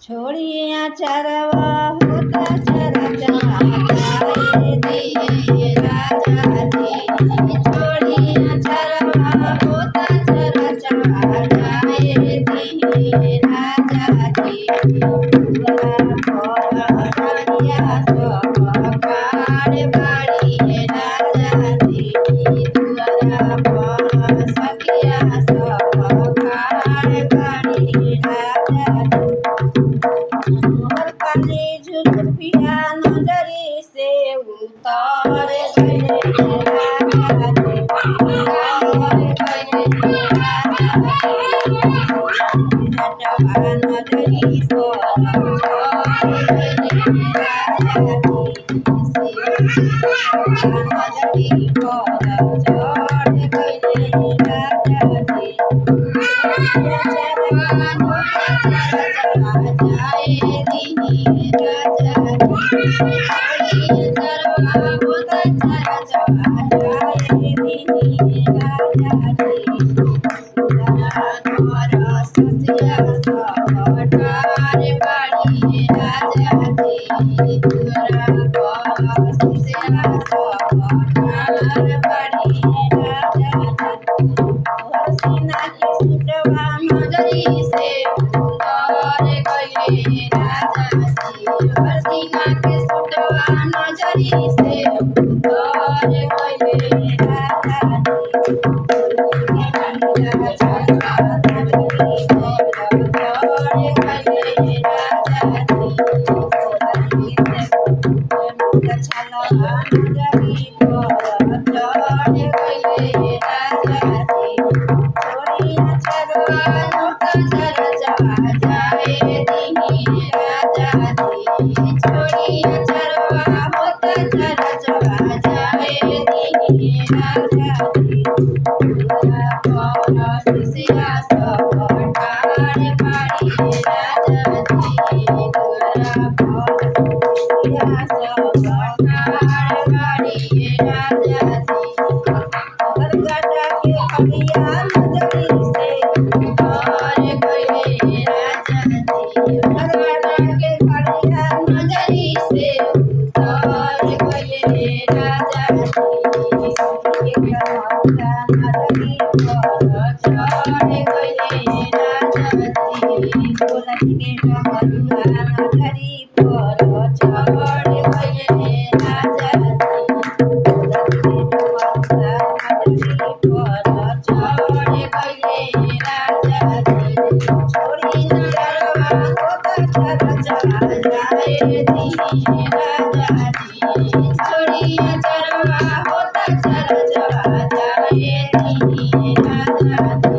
छोड़िया चरवा होता चरा जाए दिए राजा जी। छोड़िया चरवा होता चरा जाए दिए राजा जी। रानिया सब कार बाड़ी राजा जी। सखिया सब कार बाड़ी राजा जी। मोर काली झुलपिया नजरी से उतार गए राजा जी। उतार गए राजा जी। नटवा नजरी से उतार गए राजा जी। नजरी पर चढ़ गए राजा जी। छोड़िया चरवा होता चरा जाए दिए राजा।